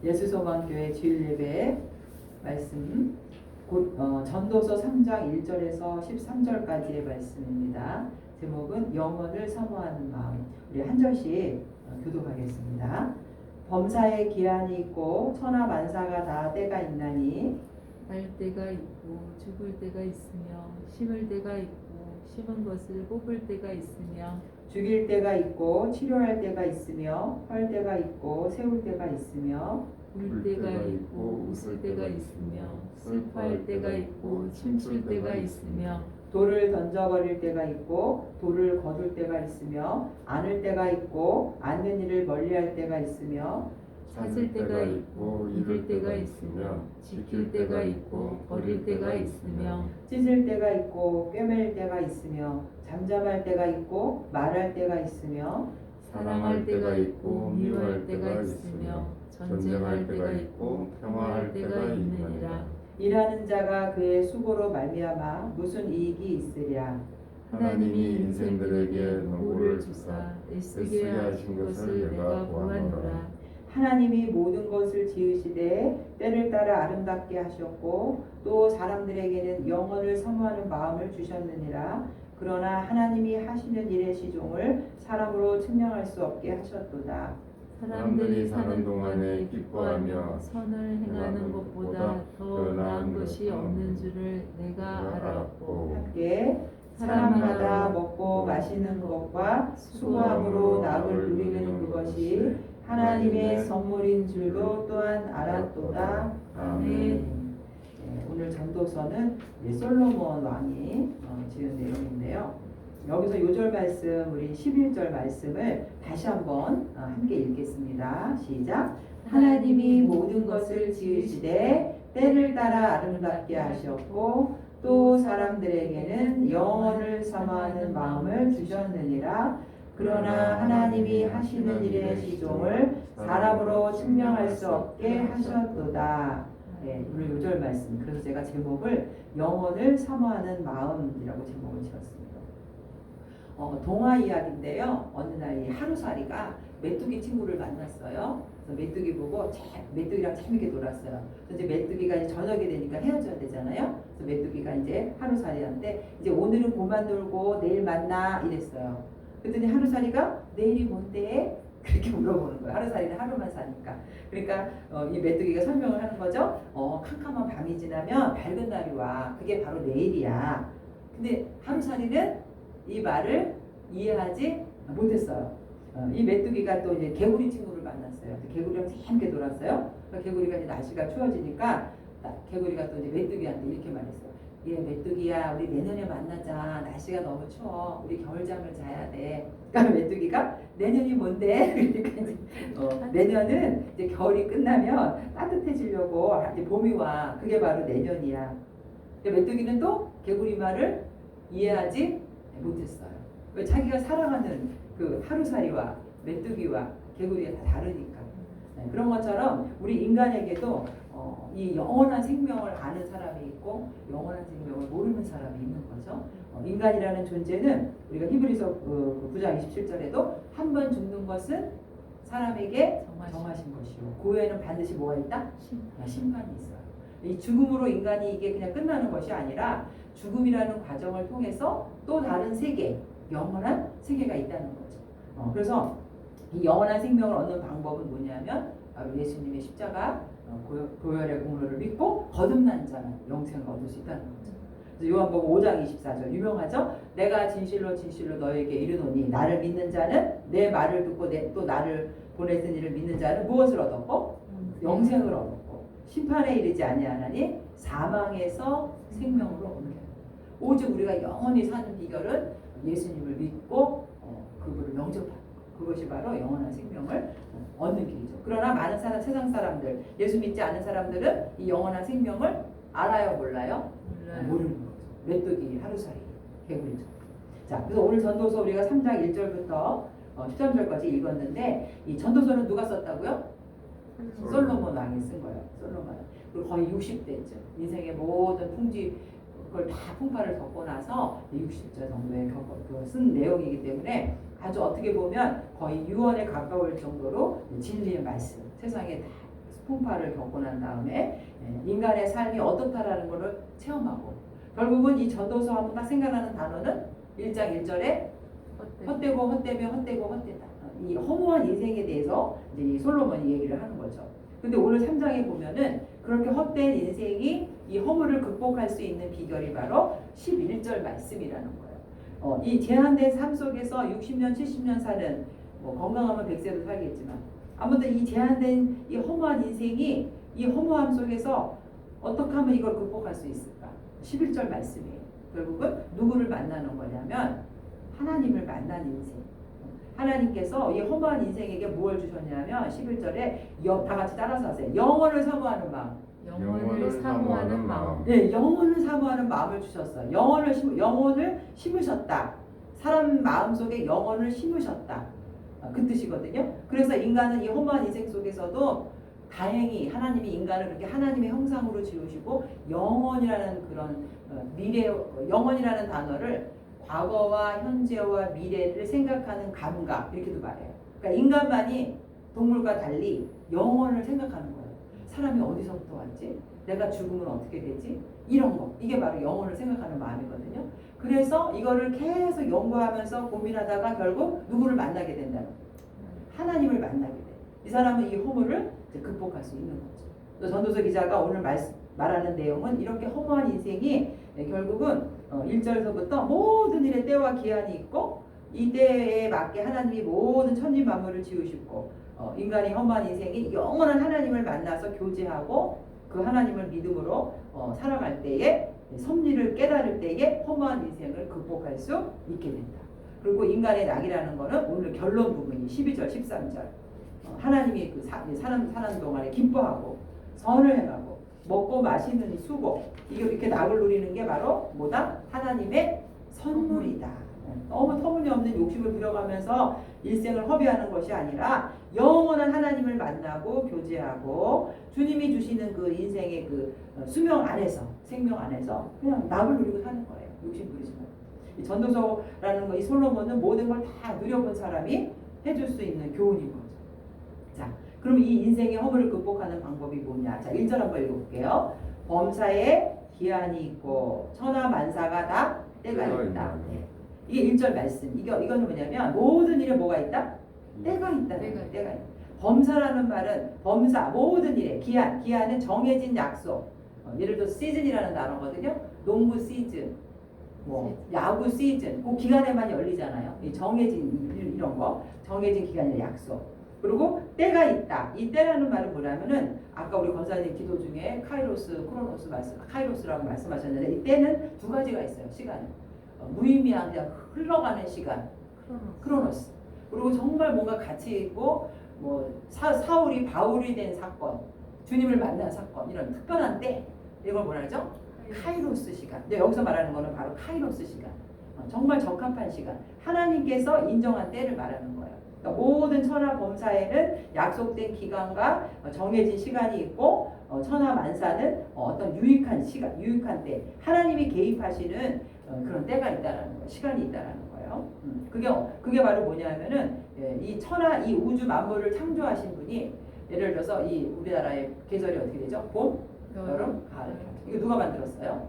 예수소망교회 주일예배 말씀 전도서 3장 1절에서 13절까지의 말씀입니다. 제목은 영혼을 사모하는 마음. 우리 한 절씩 교독하겠습니다. 범사에 기한이 있고 천하 만사가 다 때가 있나니 날 때가 있고 죽을 때가 있으며 심을 때가 있고 심은 것을 뽑을 때가 있으며 죽일 때가 있고 치료할 때가 있으며 헐 때가 있고 세울 때가 있으며 울 때가 있고 웃을 때가 있으며 슬퍼할 때가 있고 춤출 때가 있으며 돌을 던져버릴 때가 있고 돌을 거둘 때가 있으며 안을 때가 있고 안는 일을 멀리할 때가 있으며 찾을 때가 있고 잃을 때가 있으며 지킬 때가 있고 버릴 때가 있으며 찢을 때가 있고 꿰맬 때가 있으며 잠잠할 때가 있고 말할 때가 있으며 사랑할 때가 있고 미워할 때가 있으며 전쟁할 때가 있고 평화할 때가 있느니라. 일하는 자가 그의 수고로 말미암아 무슨 이익이 있으랴. 하나님이 인생들에게 노고를 주사 애쓰게 하신 것을 내가 보았노라. 하나님이 모든 것을 지으시되 때를 따라 아름답게 하셨고 또 사람들에게는 영혼을 사모하는 마음을 주셨느니라. 그러나 하나님이 하시는 일의 시종을 사람으로 측량할 수 없게 하셨도다. 사람들이 사는 동안에 기뻐하며 선을 행하는 것보다 더 나은 것이 없는 줄을 내가 알았고 함께 사람마다 먹고 마시는 것과 수고함으로 낙을 누리는 그것이 하나님의 선물인 줄도 또한 알았도다. 아멘. 오늘 전도서는 솔로몬 왕이 지은 내용인데요. 여기서 요절 말씀, 우리 11절 말씀을 다시 한번 함께 읽겠습니다. 시작. 하나님이 모든 것을 지으시되 때를 따라 아름답게 하셨고 또 사람들에게는 영혼을 사모하는 마음을 주셨느니라. 그러나 하나님이 하시는 일의 시종을 사람으로 측량할 수 없게 하셨도다. 네, 오늘 요절 말씀. 그래서 제가 제목을 영혼을 사모하는 마음이라고 제목을 지었습니다. 동화 이야기인데요. 어느 날 이 하루살이가 메뚜기 친구를 만났어요. 그래서 메뚜기 보고 메뚜기랑 재밌게 놀았어요. 그래서 이제 메뚜기가 이제 저녁이 되니까 헤어져야 되잖아요. 그래서 메뚜기가 이제 하루살이한테 이제 오늘은 그만 놀고 내일 만나 이랬어요. 그랬더니 하루살이가 내일이 뭔데? 그렇게 물어보는 거예요. 하루살이는 하루만 사니까. 그러니까 이 메뚜기가 설명을 하는 거죠. 캄캄한 밤이 지나면 밝은 날이 와. 그게 바로 내일이야. 근데 하루살이는 이 말을 이해하지 못했어요. 이 메뚜기가 또 이제 개구리 친구를 만났어요. 개구리랑 재밌게 놀았어요. 개구리가 이제 날씨가 추워지니까 개구리가 또 이제 메뚜기한테 이렇게 말했어요. 예, 메뚜기야, 우리 내년에 만나자. 날씨가 너무 추워. 우리 겨울잠을 자야 돼. 그러니까 메뚜기가 내년이 뭔데? 그러니까 이제 내년은 이제 겨울이 끝나면 따뜻해지려고 이제 봄이 와. 그게 바로 내년이야. 메뚜기는 또 개구리 말을 이해하지 못했어요. 왜 자기가 살아가는 그 하루살이와 메뚜기와 개구리가 다 다르니까. 그런 것처럼 우리 인간에게도 이 영원한 생명을 아는 사람이 있고 영원한 생명을 모르는 사람이 있는 거죠. 인간이라는 존재는 우리가 히브리서 9장 27절에도 한 번 죽는 것은 사람에게 정하신 것이요. 그 후에는 반드시 뭐가 있다? 심판이 있어요. 이 죽음으로 인간이 이게 그냥 끝나는 것이 아니라 죽음이라는 과정을 통해서 또 다른 세계, 영원한 세계가 있다는 거죠. 그래서 이 영원한 생명을 얻는 방법은 뭐냐면 바로 예수님의 십자가 보혈의 공로를 믿고 거듭난 자는 영생을 얻을 수 있다는 거죠. 그래서 요한복음 5장 24절 유명하죠. 내가 진실로 진실로 너에게 이르노니 나를 믿는 자는 내 말을 듣고 또 나를 보내신 이를 믿는 자는 무엇을 얻었고 영생을 얻었고 심판에 이르지 아니하나니 사망에서 생명으로 옮겨요. 오직 우리가 영원히 사는 비결은 예수님을 믿고 그분을 영접하는 그것이 바로 영원한 생명을 얻는 길이죠. 그러나 많은 세상 사람들, 예수 믿지 않은 사람들은 이 영원한 생명을 알아요, 몰라요? 모르는 거죠. 메뚜기, 하루살이, 개구리죠. 자, 그래서 오늘 전도서 우리가 3장 1절부터 13절까지 읽었는데 이 전도서는 누가 썼다고요? 솔로몬 왕이 쓴 거예요. 솔로몬. 그리고 거의 60대죠. 인생의 모든 풍지 그걸 다 풍파를 겪고 나서 60절 정도에 쓴 내용이기 때문에 아주 어떻게 보면 거의 유언에 가까울 정도로 진리의 말씀, 세상에 다 풍파를 겪고 난 다음에 인간의 삶이 어떻다라는 것을 체험하고 결국은 이 전도서 하면 딱 생각나는 단어는 1장 1절에 헛되고 헛되며 헛되고 헛되다. 이 허무한 인생에 대해서 이제 이 솔로몬이 얘기를 하는 거죠. 근데 오늘 3장에 보면은 그렇게 헛된 인생이 이 허물을 극복할 수 있는 비결이 바로 11절 말씀이라는 거예요. 이 제한된 삶 속에서 60년, 70년 사는 뭐 건강하면 100세도 살겠지만 아무튼 이 제한된 이 허무한 인생이 이 허무함 속에서 어떻게 하면 이걸 극복할 수 있을까? 11절 말씀이에요. 결국은 누구를 만나는 거냐면 하나님을 만난 인생. 하나님께서 이 허무한 인생에게 무엇을 주셨냐면 11절에 다 같이 따라서 하세요. 영원을 사모하는 마음. 영혼을 사모하는 마음. 네, 영혼을 사모하는 마음을 주셨어요. 영혼을 심으셨다. 사람 마음속에 영혼을 심으셨다. 그 뜻이거든요. 그래서 인간은 이 허무한 인생 속에서도 다행히 하나님이 인간을 그렇게 하나님의 형상으로 지으시고 영혼이라는 그런 영혼이라는 단어를 과거와 현재와 미래를 생각하는 감각 이렇게도 말해요. 그러니까 인간만이 동물과 달리 영혼을 생각하는 거예요. 사람이 어디서부터 왔지? 내가 죽으면 어떻게 되지? 이런 거. 이게 바로 영혼을 생각하는 마음이거든요. 그래서 이거를 계속 연구하면서 고민하다가 결국 누구를 만나게 된다는 거예요. 하나님을 만나게 돼요. 이 사람은 이 허물을 이제 극복할 수 있는 거죠. 또 전도서 기자가 오늘 말하는 내용은 이렇게 허무한 인생이 결국은 1절에서부터 모든 일에 때와 기한이 있고 이 때에 맞게 하나님이 모든 천지 만물을 지으시고 인간이 허무한 인생이 영원한 하나님을 만나서 교제하고 그 하나님을 믿음으로 살아갈 때에 섭리를 깨달을 때에 허무한 인생을 극복할 수 있게 된다. 그리고 인간의 낙이라는 것은 오늘 결론 부분이 12절 13절 하나님이 그 사는 동안에 기뻐하고 선을 행하고 먹고 마시는 수고 이렇게 낙을 누리는 게 바로 뭐다? 하나님의 선물이다. 너무 터무니없는 욕심을 부려가면서 일생을 허비하는 것이 아니라 영원한 하나님을 만나고 교제하고 주님이 주시는 그 인생의 그 수명 안에서 생명 안에서 그냥 낙을 누리고 사는 거예요. 욕심 부리지 말고. 이 전도서라는 거 이 솔로몬은 모든 걸 다 누려본 사람이 해줄 수 있는 교훈인 거죠. 자, 그럼 이 인생의 허물을 극복하는 방법이 뭐냐? 자, 1절 한번 읽어볼게요. 범사에 기한이 있고 천하 만사가 다 때가 있다. 네. 이게 1절 말씀. 이거는 뭐냐면 모든 일에 뭐가 있다? 때가 있다. 때가 있다. 범사라는 말은 범사 모든 일에 기한은 정해진 약속. 예를 들어 시즌이라는 단어거든요. 농구 시즌, 뭐 야구 시즌, 그 기간에만 열리잖아요. 이 정해진 이런 거, 정해진 기간의 약속. 그리고 때가 있다. 이 때라는 말은 뭐냐면은 아까 우리 권사님 기도 중에 카이로스, 크로노스 카이로스라고 말씀하셨는데 이 때는 두 가지가 있어요. 시간은 무의미한 그냥 흘러가는 시간, 크로노스. 그리고 정말 뭔가 가치 있고 뭐 사울이 바울이 된 사건, 주님을 만난 사건 이런 특별한 때 이걸 뭐라 하죠? 카이로스 시간. 근데 여기서 말하는 거는 바로 카이로스 시간. 정말 적합한 시간. 하나님께서 인정한 때를 말하는 거예요. 그러니까 모든 천하 범사에는 약속된 기간과 정해진 시간이 있고 천하 만사는 어떤 유익한 시간, 유익한 때 하나님이 개입하시는 그런 때가 있다라는 거예요. 시간이 있다라는 거예요. 그게 바로 뭐냐면은 이 천하 이 우주 만물을 창조하신 분이 예를 들어서 이 우리나라의 계절이 어떻게 되죠? 봄, 여름, 가을. 이거 누가 만들었어요?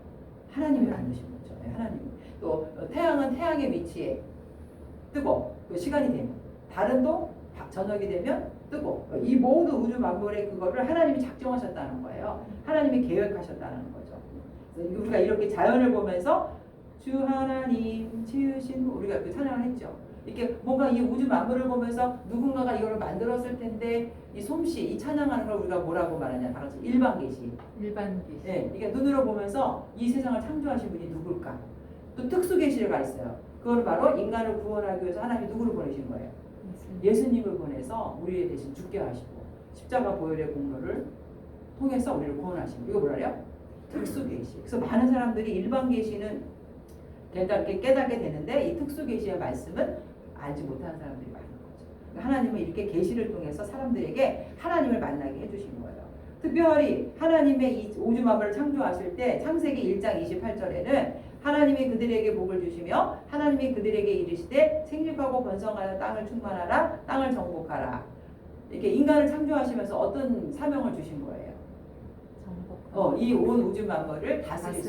하나님이 만드신 거죠. 하나님. 또 태양은 태양의 위치에 뜨고 그 시간이 되면 달은도 저녁이 되면 뜨고 이 모든 우주 만물의 그거를 하나님이 작정하셨다는 거예요. 하나님이 계획하셨다는 거죠. 그래서 우리가 이렇게 자연을 보면서 주 하나님 지으신 우리가 그 찬양을 했죠. 이렇게 뭔가 이 우주 만물을 보면서 누군가가 이걸 만들었을 텐데 이 솜씨, 이 찬양하는 걸 우리가 뭐라고 말하냐? 다 같이 일반계시. 네, 이게 눈으로 보면서 이 세상을 창조하신 분이 누굴까? 또 특수계시가 있어요. 그건 바로 인간을 구원하기 위해서 하나님이 누구를 보내신 거예요? 예수님을 보내서 우리 대신 죽게 하시고 십자가 보혈의 공로를 통해서 우리를 구원하시고 이거 뭐라래요? 특수계시. 그래서 많은 사람들이 일반계시는 깨닫게 되는데 이 특수계시의 말씀은 알지 못하는 사람들이 많은 거죠. 그러니까 하나님은 이렇게 계시를 통해서 사람들에게 하나님을 만나게 해주신 거예요. 특별히 하나님의 이 우주 만물을 창조하실 때 창세기 1장 28절에는 하나님이 그들에게 복을 주시며 하나님이 그들에게 이르시되 생육하고 번성하여 땅을 충만하라 땅을 정복하라 이렇게 인간을 창조하시면서 어떤 사명을 주신 거예요? 이 온 우주 만물을 다스릴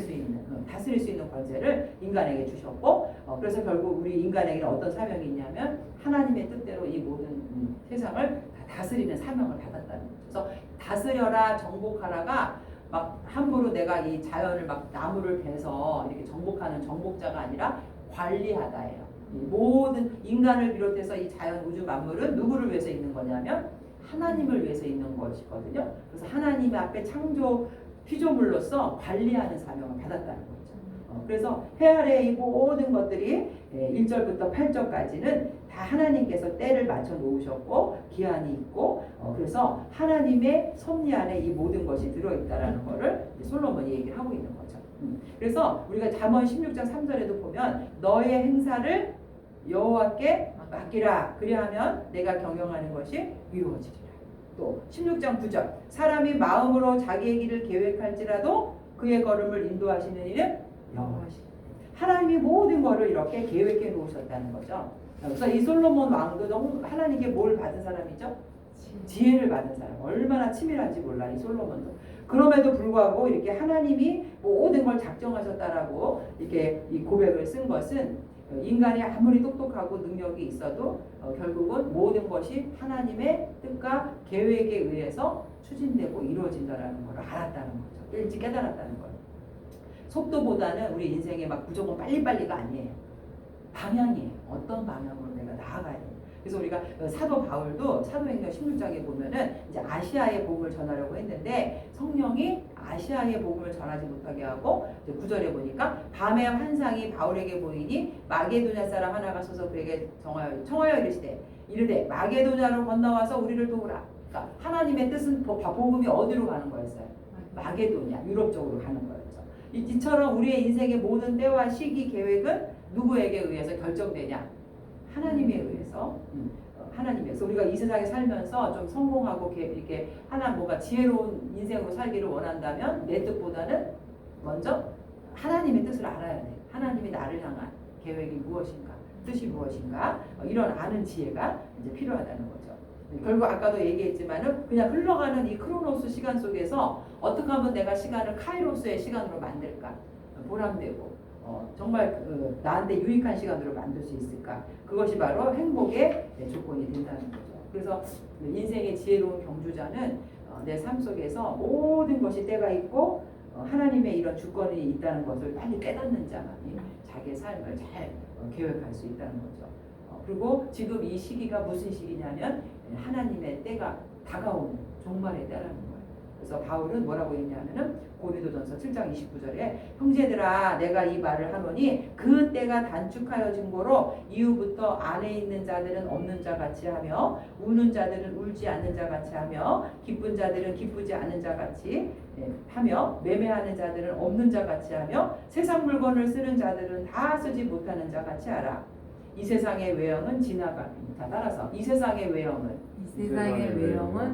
수 있는 권세를 인간에게 주셨고, 그래서 결국 우리 인간에게는 어떤 사명이 있냐면 하나님의 뜻대로 이 모든 세상을 다 다스리는 사명을 받았다는 거죠. 그래서 다스려라, 정복하라가 막 함부로 내가 이 자연을 막 나무를 베서 이렇게 정복하는 정복자가 아니라 관리하다예요. 이 모든 인간을 비롯해서 이 자연 우주 만물은 누구를 위해서 있는 거냐면 하나님을 위해서 있는 것이거든요. 그래서 하나님 앞에 창조 피조물로서 관리하는 사명을 받았다는 거죠. 그래서 해 아래의 이 모든 것들이 1절부터 8절까지는 다 하나님께서 때를 맞춰 놓으셨고 기한이 있고, 그래서 하나님의 섭리 안에 이 모든 것이 들어있다라는 거를 솔로몬이 얘기를 하고 있는 거죠. 그래서 우리가 잠언 16장 3절에도 보면 너의 행사를 여호와께 맡기라, 그리하면 내가 경영하는 것이 이루어지리라. 또 16장 9절 사람이 마음으로 자기의 길을 계획할지라도 그의 걸음을 인도하시는 이는 여호와시니. 하나님이 모든 것을 이렇게 계획해 놓으셨다는 거죠. 그래서 이 솔로몬 왕도 너무 하나님께 뭘 받은 사람이죠? 지혜를 받은 사람. 얼마나 치밀한지 몰라 이 솔로몬도. 그럼에도 불구하고 이렇게 하나님이 모든 걸 작정하셨다라고 이렇게 이 고백을 쓴 것은 인간이 아무리 똑똑하고 능력이 있어도 결국은 모든 것이 하나님의 뜻과 계획에 의해서 추진되고 이루어진다라는 걸 알았다는 거죠. 일찍 깨달았다는 거예요. 속도보다는 우리 인생에 막 무조건 빨리빨리가 아니에요. 방향이에요. 어떤 방향으로 내가 나아가야 돼요. 그래서 우리가 사도 바울도 사도행전 16장에 보면은 이제 아시아의 복음을 전하려고 했는데 성령이 아시아의 복음을 전하지 못하게 하고, 이제 9절에 보니까 밤의 환상이 바울에게 보이니 마게도냐 사람 하나가 서서 그에게 청하여 이르되 마게도냐로 건너와서 우리를 도우라. 그러니까 하나님의 뜻은 복음이 어디로 가는 거였어요? 마게도냐, 유럽 쪽으로 가는 거였죠. 이처럼 우리의 인생의 모든 때와 시기 계획은 누구에게 의해서 결정되냐? 하나님에 의해서. 하나님에서 우리가 이 세상에 살면서 좀 성공하고 이렇게 뭐가 지혜로운 인생으로 살기를 원한다면 내 뜻보다는 먼저 하나님의 뜻을 알아야 돼. 하나님이 나를 향한 계획이 무엇인가, 뜻이 무엇인가, 이런 아는 지혜가 이제 필요하다는 거죠. 결국 아까도 얘기했지만은 그냥 흘러가는 이 크로노스 시간 속에서 어떻게 하면 내가 시간을 카이로스의 시간으로 만들까, 보람되고 정말 나한테 유익한 시간으로 만들 수 있을까? 그것이 바로 행복의 조건이 된다는 거죠. 그래서 인생의 지혜로운 경주자는 내 삶 속에서 모든 것이 때가 있고 하나님의 이런 주권이 있다는 것을 빨리 깨닫는 자만이 자기의 삶을 잘 계획할 수 있다는 거죠. 그리고 지금 이 시기가 무슨 시기냐면 하나님의 때가 다가오는 종말의 때라는 거예요. 그래서 바울은 뭐라고 했냐면은 고린도전서 7장 29절에 형제들아 내가 이 말을 하노니 그 때가 단축하여 증거로 이후부터 안에 있는 자들은 없는 자 같이 하며 우는 자들은 울지 않는 자 같이 하며 기쁜 자들은 기쁘지 않은 자 같이 하며 매매하는 자들은 없는 자 같이 하며 세상 물건을 쓰는 자들은 다 쓰지 못하는 자 같이 하라. 이 세상의 외형은 지나감이니. 다 따라서 이 세상의 외형은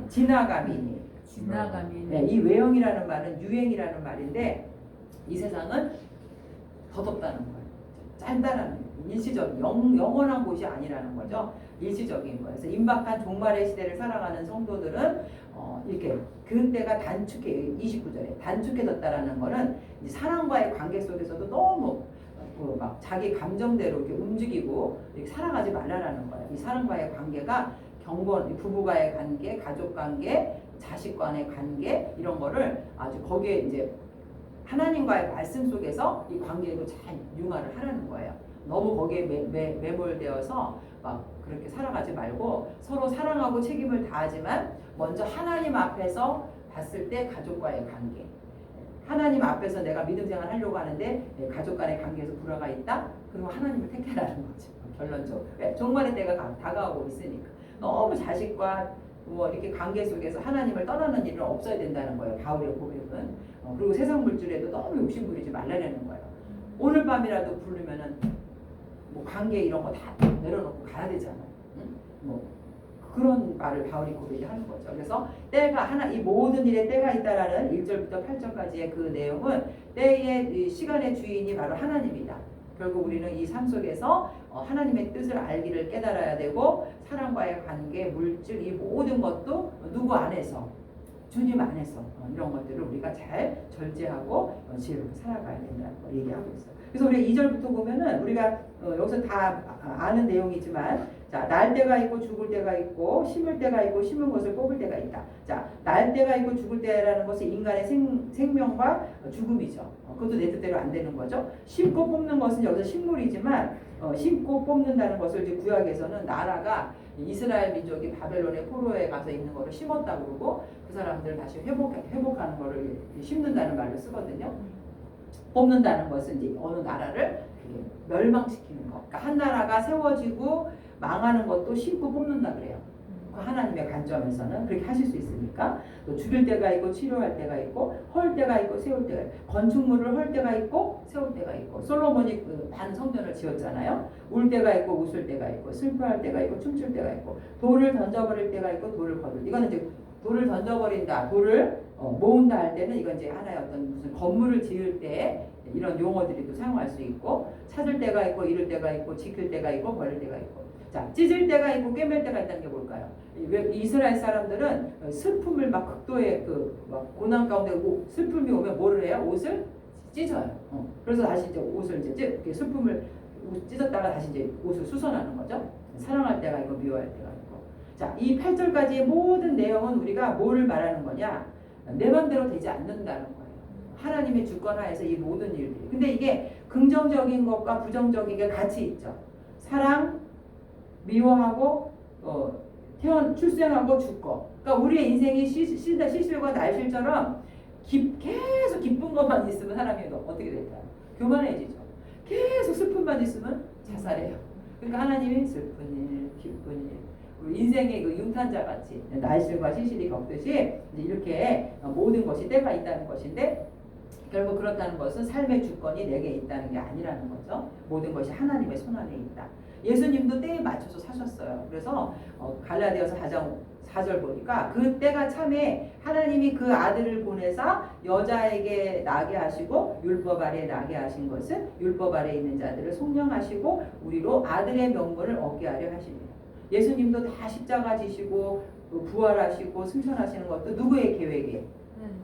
지나감이니. 네, 이 외형이라는 말은 유행이라는 말인데 이 세상은 덧없다는 거예요. 짧다라는 일시적 영원한 곳이 아니라는 거죠. 일시적인 거예요. 그래서 임박한 종말의 시대를 살아가는 성도들은 이렇게 그때가 단축해 29절에 단축해졌다라는 거는 이제 사랑과의 관계 속에서도 너무 막 자기 감정대로 이렇게 움직이고 이렇게 살아가지 말라라는 거예요. 이 사랑과의 관계가 경건, 부부와의 관계, 가족 관계, 자식 간의 관계 이런 거를 아주 거기에 이제 하나님과의 말씀 속에서 이 관계도 잘 융화를 하라는 거예요. 너무 거기에 매몰되어서 막 그렇게 살아가지 말고 서로 사랑하고 책임을 다하지만 먼저 하나님 앞에서 봤을 때 가족과의 관계, 하나님 앞에서 내가 믿음 생활 하려고 하는데 가족 간의 관계에서 불화가 있다? 그리고 하나님을 택해라는 거죠. 결론적으로. 종말의 때가 다가오고 있으니까. 너무 자식과 뭐 이렇게 관계 속에서 하나님을 떠나는 일은 없어야 된다는 거예요. 바울의 고백은. 그리고 세상 물질에도 너무 욕심 부리지 말라는 거예요. 오늘 밤이라도 부르면은 뭐 관계 이런 거 다 내려놓고 가야 되잖아요. 뭐 그런 말을 바울이 고백하는 거죠. 그래서 때가 이 모든 일에 때가 있다라는 1절부터 8절까지의 그 내용은 때의 시간의 주인이 바로 하나님이다. 결국 우리는 이 삶 속에서 하나님의 뜻을 알기를 깨달아야 되고 사람과의 관계, 물질 이 모든 것도 누구 안에서 주님 안에서 이런 것들을 우리가 잘 절제하고 지혜롭게 살아가야 된다는 걸 얘기하고 있어요. 그래서 우리가 2절부터 보면은 우리가 여기서 다 아는 내용이지만 자, 날 때가 있고 죽을 때가 있고 심을 때가 있고 심은 것을 뽑을 때가 있다. 자, 날 때가 있고 죽을 때라는 것은 인간의 생명과 죽음이죠. 그것도 내 뜻대로 안 되는 거죠. 심고 뽑는 것은 여기서 식물이지만 심고 뽑는다는 것을 이제 구약에서는 나라가 이스라엘 민족이 바벨론의 포로에 가서 있는 거를 심었다 그러고 그 사람들 다시 회복하는 거를 심는다는 말로 쓰거든요. 뽑는다는 것은 이제 어느 나라를 멸망시키는 거. 그러니까 한 나라가 세워지고 망하는 것도 심고 뽑는다 그래요. 그 하나님의 관점에서는 그렇게 하실 수 있으니까 또 죽일 때가 있고 치료할 때가 있고 헐 때가 있고 세울 때가 있고 건축물을 헐 때가 있고 세울 때가 있고 솔로몬이 그 반 성전을 지었잖아요. 울 때가 있고 웃을 때가 있고 슬퍼할 때가 있고 춤출 때가 있고 돌을 던져버릴 때가 있고 돌을 거둘 이거는 이제 돌을 던져버린다 돌을 모은다 할 때는 이건 이제 하나의 어떤 무슨 건물을 지을 때 이런 용어들이 또 사용할 수 있고 찾을 때가 있고 잃을 때가 있고 지킬 때가 있고 버릴 때가 있고 자, 찢을 때가 있고 꿰맬 때가 있다는 게 뭘까요? 왜 이스라엘 사람들은 슬픔을 막 극도의 막 고난 가운데 슬픔이 오면 뭐를 해요? 옷을 찢어요. 그래서 다시 이제 옷을 이제 슬픔을 찢었다가 다시 이제 옷을 수선하는 거죠. 사랑할 때가 있고 미워할 때가 있고. 자, 이 8절까지의 모든 내용은 우리가 뭐를 말하는 거냐? 내 맘대로 되지 않는다는 거예요. 하나님의 주권 하에서 이 모든 일들이. 근데 이게 긍정적인 것과 부정적인 게 같이 있죠. 사랑, 미워하고 출생하고 죽고. 그러니까 우리의 인생이 시실과 날실처럼 계속 기쁜 것만 있으면 사람이 어떻게 될까요? 교만해지죠. 계속 슬픔만 있으면 자살해요. 그러니까 하나님이 슬픈 일, 기쁜 일, 우리 인생의 그 융탄자 같이 날실과 시실이 겪듯이 이렇게 모든 것이 때가 있다는 것인데 결국 그렇다는 것은 삶의 주권이 내게 있다는 게 아니라는 거죠. 모든 것이 하나님의 손 안에 있다. 예수님도 때에 맞춰서 사셨어요. 그래서 갈라디아서 4절 보니까 그 때가 참에 하나님이 그 아들을 보내사 여자에게 나게 하시고 율법 아래 나게 하신 것은 율법 아래 있는 자들을 속량하시고 우리로 아들의 명분을 얻게 하려 하십니다. 예수님도 다 십자가 지시고 부활하시고 승천하시는 것도 누구의 계획이에요?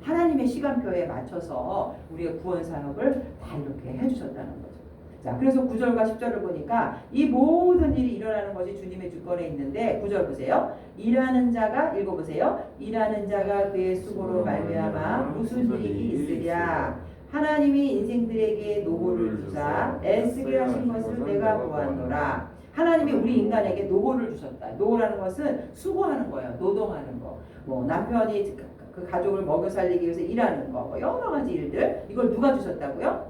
하나님의 시간표에 맞춰서 우리의 구원 사역을 다 이렇게 해주셨다는 거죠. 자, 그래서 9절과 10절을 보니까 이 모든 일이 일어나는 것이 주님의 주권에 있는데 9절 보세요. 일하는 자가 읽어보세요. 일하는 자가 그의 수고로 말미암아 무슨 일이 있으랴. 하나님이 인생들에게 노고를 주사 애쓰게 하신 것을 내가 보았노라. 하나님이 우리 인간에게 노고를 주셨다. 노고라는 것은 수고하는 거예요. 노동하는 거. 뭐 남편이 그 가족을 먹여 살리기 위해서 일하는 거, 뭐 여러 가지 일들. 이걸 누가 주셨다고요?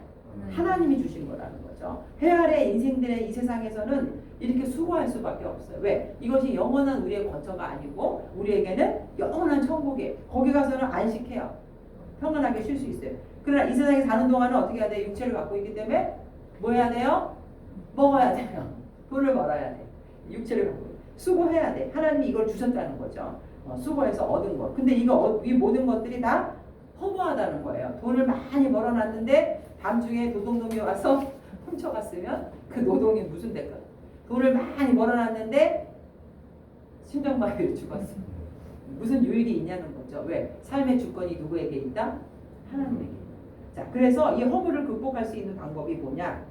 하나님이 주신 거라는 거죠. 해 아래 인생들의 이 세상에서는 이렇게 수고할 수밖에 없어요. 왜? 이것이 영원한 우리의 거처가 아니고 우리에게는 영원한 천국이에요. 거기 가서는 안식해요. 평안하게 쉴 수 있어요. 그러나 이 세상에 사는 동안은 어떻게 해야 돼요? 육체를 갖고 있기 때문에 뭐 해야 돼요? 먹어야 돼요. 돈을 벌어야 돼. 육체를 갖고 수고해야 돼. 하나님이 이걸 주셨다는 거죠. 수고해서 얻은 것. 근데 이 모든 것들이 다 허무하다는 거예요. 돈을 많이 벌어놨는데 밤중에 노동놈이 와서 훔쳐갔으면 그 노동이 무슨 대가? 돈을 많이 벌어놨는데 심장마비로 죽었어. 무슨 유익이 있냐는 거죠. 왜? 삶의 주권이 누구에게 있다? 하나님에게. 자, 그래서 이 허무를 극복할 수 있는 방법이 뭐냐?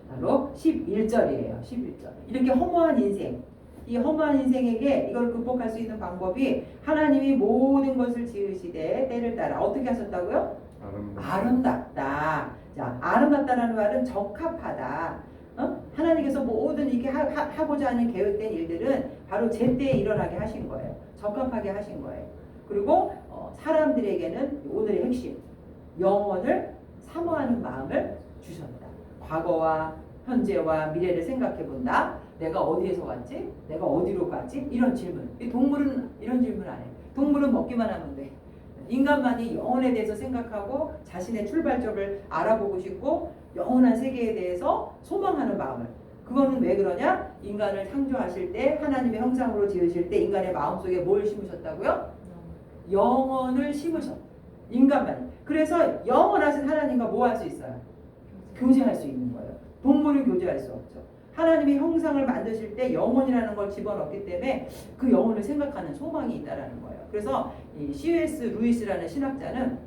바로 11절이에요. 11절. 이렇게 허무한 인생. 이 허무한 인생에게 이걸 극복할 수 있는 방법이 하나님이 모든 것을 지으시되 때를 따라 어떻게 하셨다고요? 아름답다. 자, 아름답다라는 말은 적합하다. 하나님께서 모든 이렇게 하고자 하는 계획된 일들은 바로 제때에 일어나게 하신 거예요. 적합하게 하신 거예요. 그리고 사람들에게는 오늘의 핵심, 영원을 사모하는 마음을 주셨다. 과거와 현재와 미래를 생각해 본다. 내가 어디에서 왔지? 내가 어디로 가지? 이런 질문. 이 동물은 이런 질문 안 해. 동물은 먹기만 하면 돼. 인간만이 영혼에 대해서 생각하고 자신의 출발점을 알아보고 싶고 영원한 세계에 대해서 소망하는 마음을. 그거는 왜 그러냐? 인간을 창조하실 때 하나님의 형상으로 지으실 때 인간의 마음속에 뭘 심으셨다고요? 영혼을 심으셨다. 인간만. 그래서 영원하신 하나님과 뭐 할 수 있어요? 교제할 수 있는 거예요. 동물은 교제할 수 없죠. 하나님의 형상을 만드실 때 영혼이라는 걸 집어넣기 때문에 그 영혼을 생각하는 소망이 있다라는 거예요. 그래서 이 C.S. 루이스라는 신학자는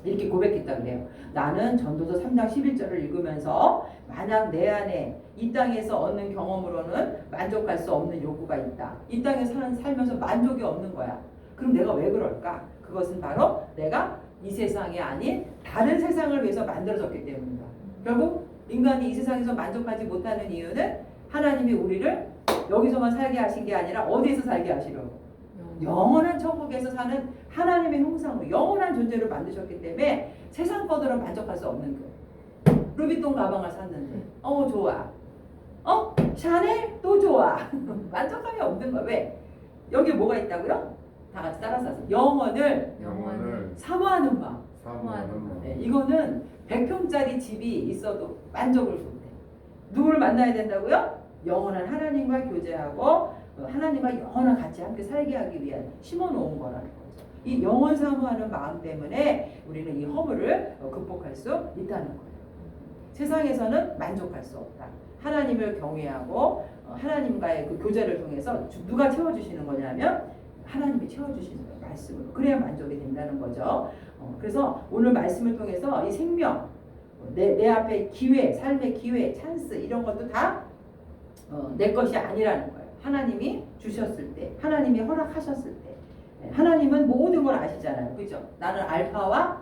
이렇게 고백했다 그래요. 나는 전도서 3장 11절을 읽으면서 만약 내 안에 이 땅에서 얻는 경험으로는 만족할 수 없는 요구가 있다. 이 땅에 살면서 만족이 없는 거야. 그럼 내가 왜 그럴까? 그것은 바로 내가 이 세상이 아닌 다른 세상을 위해서 만들어졌기 때문이다. 결국 인간이 이 세상에서 만족하지 못하는 이유는 하나님이 우리를 여기서만 살게 하신 게 아니라 어디에서 살게 하시려고? 영원한 천국에서 사는 하나님의 형상으로 영원한 존재로 만드셨기 때문에 세상 것으로 만족할 수 없는 거예요. 루비통 가방을 샀는데 좋아. 샤넬 또 좋아. 만족감이 없는 거야. 왜? 여기 뭐가 있다고요? 다 같이 따라서 하세요. 영혼을 사모하는 마음. 네, 이거는 100평짜리 집이 있어도 만족을 못해. 누구를 만나야 된다고요? 영원한 하나님과 교제하고 하나님과 영원한 같이 함께 살게 하기 위한 심어놓은 거라는 거죠. 이 영원 사모하는 마음 때문에 우리는 이 허물을 극복할 수 있다는 거예요. 세상에서는 만족할 수 없다. 하나님을 경외하고 하나님과의 그 교제를 통해서 누가 채워주시는 거냐면 하나님이 채워주시는 거예요. 말씀으로. 그래야 만족이 된다는 거죠. 그래서 오늘 말씀을 통해서 이 생명, 내 앞에 기회, 삶의 기회, 찬스 이런 것도 다 내 것이 아니라는 거예요. 하나님이 주셨을 때, 하나님이 허락하셨을 때, 하나님은 모든 걸 아시잖아요. 그죠? 나는 알파와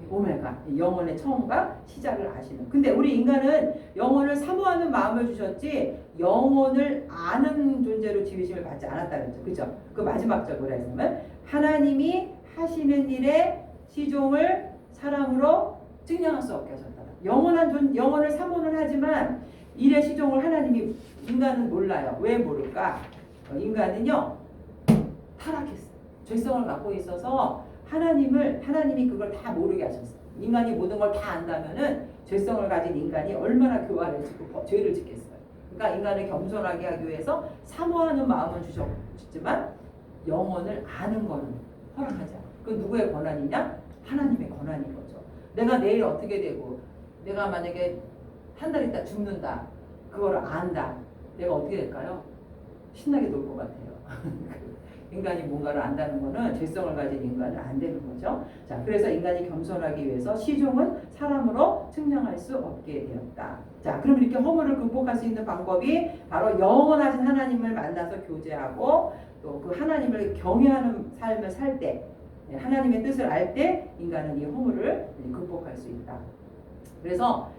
오메가, 영혼의 처음과 시작을 아시는. 근데 우리 인간은 영혼을 사모하는 마음을 주셨지 영혼을 아는 존재로 지으심을 받지 않았다 그랬죠. 그죠? 그 마지막 적으로 했으면 하나님이 하시는 일에 시종을 사람으로 증명할 수 없게 하셨다. 영혼을 사모는 하지만 일의 시종을 하나님이 인간은 몰라요. 왜 모를까? 인간은요 타락했어요. 죄성을 갖고 있어서 하나님이 그걸 다 모르게 하셨어요. 인간이 모든 걸 다 안다면은 죄성을 가진 인간이 얼마나 교활을 짓고 죄를 짓겠어요. 그러니까 인간을 겸손하게 하기 위해서 사모하는 마음은 주셨지만 영혼을 아는 거는 허락하지 않아요. 그 누구의 권한이냐? 하나님의 권한인 거죠. 내가 내일 어떻게 되고 내가 만약에 한 달 있다 죽는다. 그거를 안다. 내가 어떻게 될까요? 신나게 놀 것 같아요. 인간이 뭔가를 안다는 거는 죄성을 가진 인간은 안 되는 거죠. 자, 그래서 인간이 겸손하기 위해서 시종은 사람으로 측량할 수 없게 되었다. 자, 그럼 이렇게 허물을 극복할 수 있는 방법이 바로 영원하신 하나님을 만나서 교제하고 또 그 하나님을 경외하는 삶을 살 때, 하나님의 뜻을 알 때 인간은 이 허물을 극복할 수 있다. 그래서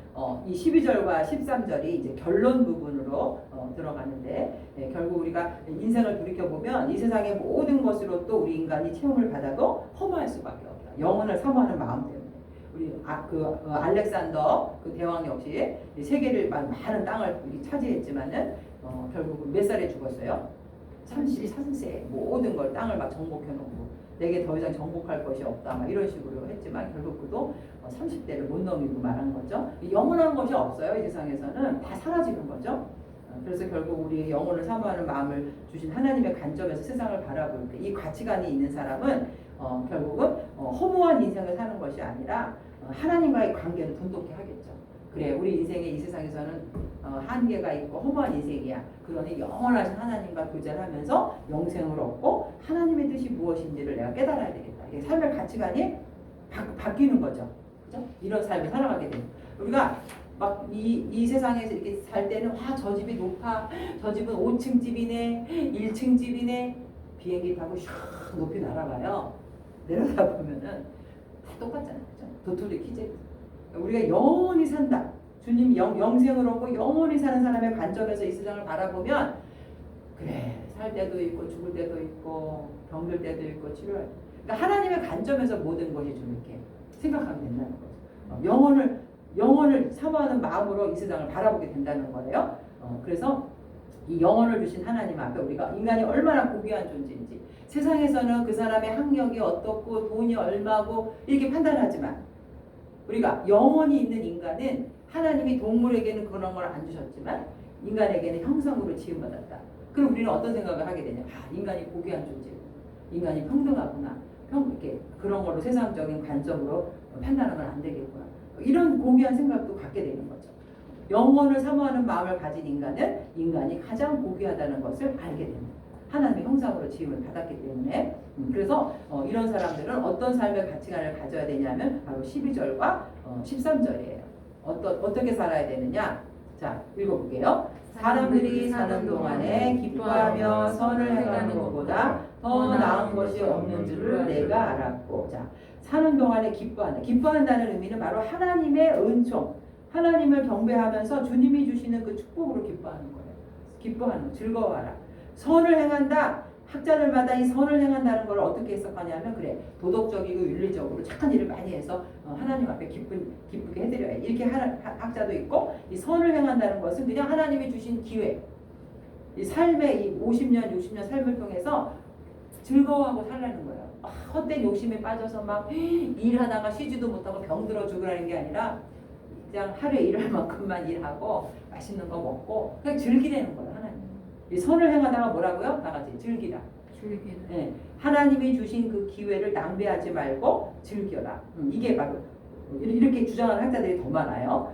이 12절과 13절이 이제 결론 부분으로 들어가는데 결국 우리가 인생을 돌이켜보면 이 세상의 모든 것으로 또 우리 인간이 체험을 받아도 허무할 수밖에 없다. 영혼을 사모하는 마음 때문에. 우리 알렉산더 그 대왕 역시 세계를 많은 땅을 차지했지만은 결국은 몇 살에 죽었어요? 33세. 모든 걸 땅을 막 정복해놓고 내게 더 이상 정복할 것이 없다 막 이런 식으로 했지만 결국 그도 30대를 못 넘기고 말한 거죠. 영원한 것이 없어요. 이 세상에서는 다 사라지는 거죠. 그래서 결국 우리 영혼을 사모하는 마음을 주신 하나님의 관점에서 세상을 바라볼 때 이 가치관이 있는 사람은 결국은 허무한 인생을 사는 것이 아니라 하나님과의 관계를 돈독히 하겠죠. 그래, 우리 인생의 이 세상에서는 한계가 있고 허무한 인생이야. 그러니 영원하신 하나님과 교제를 하면서 영생을 얻고 하나님의 뜻이 무엇인지를 내가 깨달아야 되겠다. 이게 삶의 가치관이 바뀌는 거죠. 그죠? 이런 삶을 살아가게 됩니다. 우리가 막 이 세상에서 이렇게 살 때는 와, 저 집이 높아. 저 집은 5층 집이네. 1층 집이네. 비행기 타고 슉 높이 날아가요. 내려다 보면은 다 똑같잖아요. 그죠? 도토리 키즈. 우리가 영원히 산다. 주님 영생을 얻고 영원히 사는 사람의 관점에서 이 세상을 바라보면 그래, 살 때도 있고 죽을 때도 있고 병들 때도 있고 치료할 때. 그러니까 하나님의 관점에서 모든 것이 좀 이렇게 생각하게 된다는 거죠. 영혼을 사모하는 마음으로 이 세상을 바라보게 된다는 거예요. 그래서 이 영혼을 주신 하나님 앞에 우리가 인간이 얼마나 고귀한 존재인지 세상에서는 그 사람의 학력이 어떻고 돈이 얼마고 이렇게 판단하지만 우리가 영혼이 있는 인간은 하나님이 동물에게는 그런 걸 안 주셨지만 인간에게는 형상으로 지음받았다. 그럼 우리는 어떤 생각을 하게 되냐? 인간이 고귀한 존재, 인간이 평등하구나. 이렇게 그런 걸로 세상적인 관점으로 판단하면 안 되겠구나. 이런 고귀한 생각도 갖게 되는 거죠. 영혼을 사모하는 마음을 가진 인간이 가장 고귀하다는 것을 알게 됩니다. 하나님의 형상으로 지음을 받았기 때문에. 그래서 이런 사람들은 어떤 삶의 가치관을 가져야 되냐면 바로 12절과 13절이에요. 어떻게 살아야 되느냐? 자, 읽어볼게요. 사람들이 사는 동안에 기뻐하며 선을 행하는 것보다 더 나은 것이 없는 줄을 내가 알았고. 자, 사는 동안에 기뻐한다는 의미는 바로 하나님의 은총, 하나님을 경배하면서 주님이 주시는 그 축복으로 기뻐하는 거예요. 기뻐하는 거, 즐거워하라. 선을 행한다. 학자들마다 이 선을 행한다는 걸 어떻게 해석하냐면 그래, 도덕적이고 윤리적으로 착한 일을 많이 해서 하나님 앞에 기쁘게 해드려야 해. 이렇게 학자도 있고, 이 선을 행한다는 것은 그냥 하나님이 주신 기회, 이 삶의 이 50년 60년 삶을 통해서 즐거워하고 살라는 거예요. 헛된 욕심에 빠져서 막 일하다가 쉬지도 못하고 병들어 죽으라는 게 아니라 그냥 하루에 일할 만큼만 일하고 맛있는 거 먹고 그냥 즐기라는 거예요. 하나님. 이 선을 행하다가 뭐라고요? 나같이 즐기라. 네. 하나님이 주신 그 기회를 낭비하지 말고 즐겨라. 이게 바로 이렇게 주장하는 학자들이 더 많아요.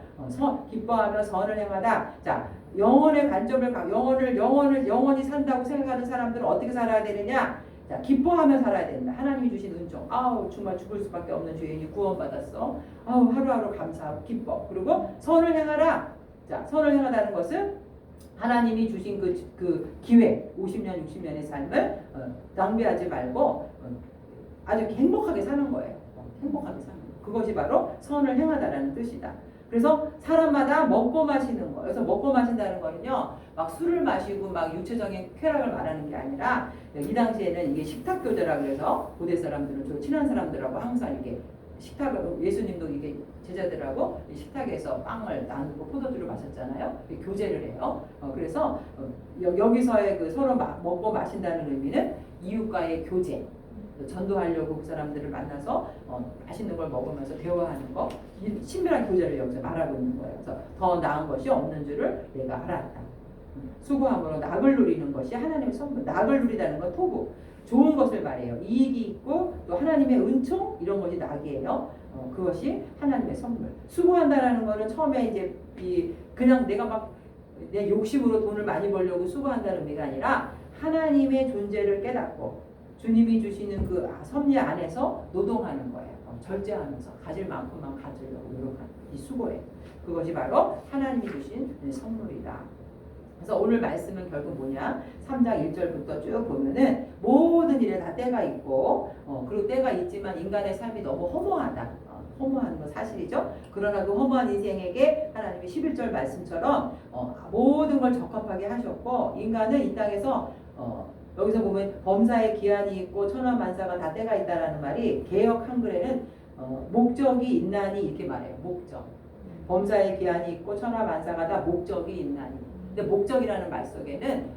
기뻐하며 선을 행하다. 자, 영혼의 관점을 영원히 산다고 생각하는 사람들은 어떻게 살아야 되느냐? 자, 기뻐하며 살아야 된다. 하나님이 주신 은총. 아우, 정말 죽을 수밖에 없는 죄인이 구원받았어. 아우, 하루하루 감사하고 기뻐. 그리고 선을 행하라. 자, 선을 행하다는 것은 하나님이 주신 그 기회, 50년, 60년의 삶을 낭비하지 말고 아주 행복하게 사는 거예요. 행복하게 사는 거. 그것이 바로 선을 행하다라는 뜻이다. 그래서 사람마다 먹고 마시는 거. 그래서 먹고 마신다는 거는요, 막 술을 마시고 막 육체적인 쾌락을 말하는 게 아니라, 이 당시에는 이게 식탁 교제라 그래서 고대 사람들은 저 친한 사람들하고 항상 이렇게 식탁을, 예수님도 이게 제자들하고 식탁에서 빵을 나누고 포도주를 마셨잖아요. 교제를 해요. 그래서 여기서의 그 서로 먹고 마신다는 의미는 이웃과의 교제, 전도하려고 그 사람들을 만나서 맛있는 걸 먹으면서 대화하는 거, 친밀한 교제를 여기서 말하고 있는 거예요. 그래서 더 나은 것이 없는 줄을 내가 알았다. 수고함으로 낙을 누리는 것이 하나님의 선물. 낙을 누리다는 건 토부, 좋은 것을 말해요. 이익이 있고 또 하나님의 은총, 이런 것이 낙이에요. 그것이 하나님의 선물. 수고한다라는 거는 처음에 이제 그냥 내가 막 내 욕심으로 돈을 많이 벌려고 수고한다는 의미가 아니라 하나님의 존재를 깨닫고 주님이 주시는 그 섭리 안에서 노동하는 거예요. 절제하면서 가질 만큼만 가지려고 노력하는 이 수고예요. 그것이 바로 하나님이 주신 선물이다. 그래서 오늘 말씀은 결국 뭐냐? 3장 1절부터 쭉 보면은 모든 일에 다 때가 있고, 그리고 때가 있지만 인간의 삶이 너무 허무하다. 허무한 건 사실이죠. 그러나 그 허무한 인생에게 하나님이 11절 말씀처럼 모든 걸 적합하게 하셨고, 인간은 이 땅에서 여기서 보면 범사에 기한이 있고 천하만사가 다 때가 있다라는 말이 개역 한글에는 목적이 있나니 이렇게 말해요. 목적. 범사에 기한이 있고 천하만사가 다 목적이 있나니. 근데 목적이라는 말 속에는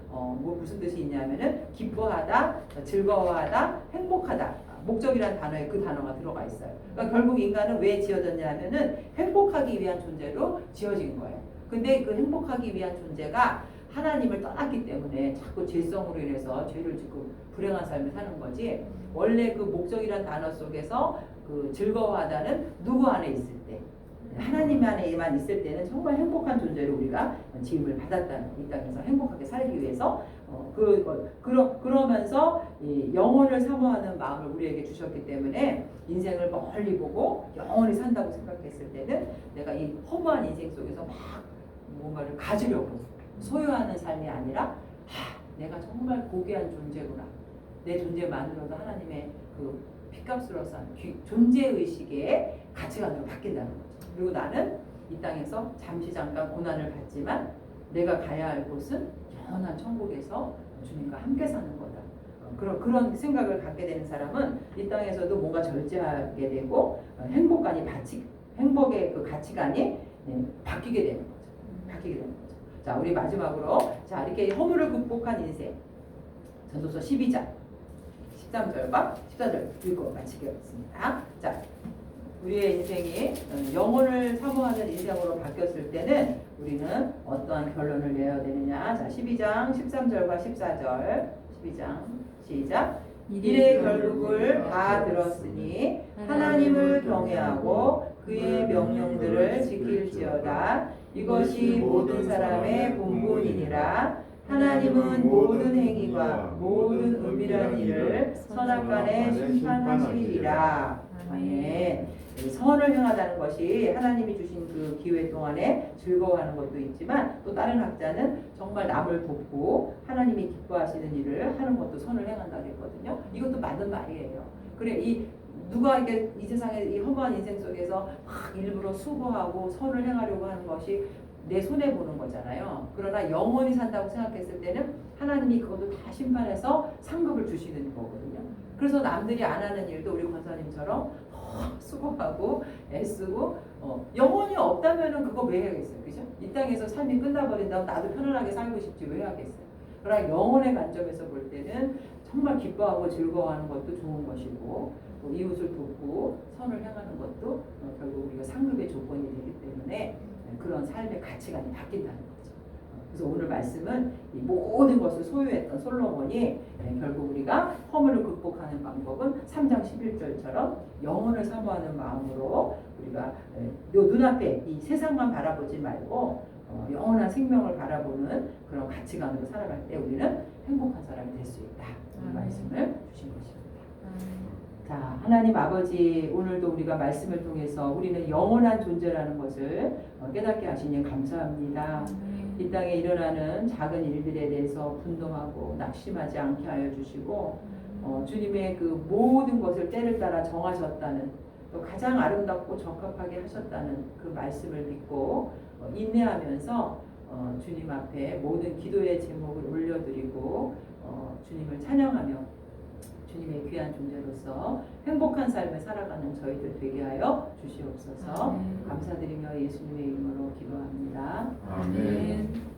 무슨 뜻이 있냐면은 기뻐하다, 즐거워하다, 행복하다. 목적이라는 단어에 그 단어가 들어가 있어요. 그러니까 결국 인간은 왜 지어졌냐면은 행복하기 위한 존재로 지어진 거예요. 근데 그 행복하기 위한 존재가 하나님을 떠났기 때문에 자꾸 죄성으로 인해서 죄를 짓고 불행한 삶을 사는 거지. 원래 그 목적이란 단어 속에서 그 즐거워하다는 누구 안에 있을 때, 하나님 안에만 있을 때는 정말 행복한 존재로 우리가 지음을 받았다는, 이 땅에서 행복하게 살기 위해서 그러면서 이 영혼을 사모하는 마음을 우리에게 주셨기 때문에 인생을 멀리 보고 영원히 산다고 생각했을 때는 내가 이 허무한 인생 속에서 막 뭔가를 가지려고 소유하는 삶이 아니라 내가 정말 고귀한 존재구나. 내 존재만으로도 하나님의 그 피값으로 산 존재의식의 가치관으로 바뀐다는 거죠. 그리고 나는 이 땅에서 잠깐 고난을 받지만 내가 가야 할 곳은 영원한 천국에서 주님과 함께 사는 거다. 그런 생각을 갖게 되는 사람은 이 땅에서도 뭔가 절제하게 되고 행복의 그 가치관이 바뀌게 되는 거죠. 자, 우리 마지막으로 자, 이렇게 허물을 극복한 인생 전도서 12장 13절과 14절 읽고 마치겠습니다. 자, 우리의 인생이 영혼을 사모하는 인생으로 바뀌었을 때는 우리는 어떠한 결론을 내야 되느냐? 자, 12장 13절과 14절 12장 시작. 이의 결국을 다 들었으니 하나님을 경외하고 그의 명령들을 지킬지어다. 이것이 모든 사람의 본분이니라. 하나님은 모든 행위와 모든 은밀한 일을 선악간에 심판하시리라. 아멘. 선을 행하다는 것이 하나님이 주신 그 기회 동안에 즐거워하는 것도 있지만, 또 다른 학자는 정말 남을 돕고 하나님이 기뻐하시는 일을 하는 것도 선을 행한다고 했거든요. 이것도 맞는 말이에요. 그래, 누가 이렇게 이 세상의 이 허무한 인생 속에서 막 일부러 수고하고 선을 행하려고 하는 것이 내 손해 보는 거잖아요. 그러나 영원히 산다고 생각했을 때는 하나님이 그것도 다 심판해서 상급을 주시는 거거든요. 그래서 남들이 안 하는 일도 우리 권사님처럼 수고하고 애쓰고 영혼이 없다면은 그거 왜 해야겠어요, 그죠? 이 땅에서 삶이 끝나버린다면 나도 편안하게 살고 싶지 왜 하겠어요? 그러나 영혼의 관점에서 볼 때는 정말 기뻐하고 즐거워하는 것도 좋은 것이고, 또 이웃을 돕고 선을 행하는 것도 결국 우리가 상급의 조건이 되기 때문에 그런 삶의 가치관이 바뀐다는 거죠. 그래서 오늘 말씀은 이 모든 것을 소유했던 솔로몬이 결국 우리가 허물을 극복하는 방법은 3장 11절처럼 영혼을 사모하는 마음으로 우리가 요 눈앞에 이 세상만 바라보지 말고 영원한 생명을 바라보는 그런 가치관으로 살아갈 때 우리는 행복한 사람이 될 수 있다. 이 말씀을 주신 것입니다. 자, 하나님 아버지, 오늘도 우리가 말씀을 통해서 우리는 영원한 존재라는 것을 깨닫게 하시니 감사합니다. 이 땅에 일어나는 작은 일들에 대해서 분노하고 낙심하지 않게 하여 주시고, 주님의 그 모든 것을 때를 따라 정하셨다는, 또 가장 아름답고 적합하게 하셨다는 그 말씀을 믿고 인내하면서 주님 앞에 모든 기도의 제목을 올려드리고 주님을 찬양하며 주님의 귀한 존재로서 행복한 삶을 살아가는 저희들 되게 하여 주시옵소서. 감사드리며 예수님의 이름으로 기도합니다. 아멘.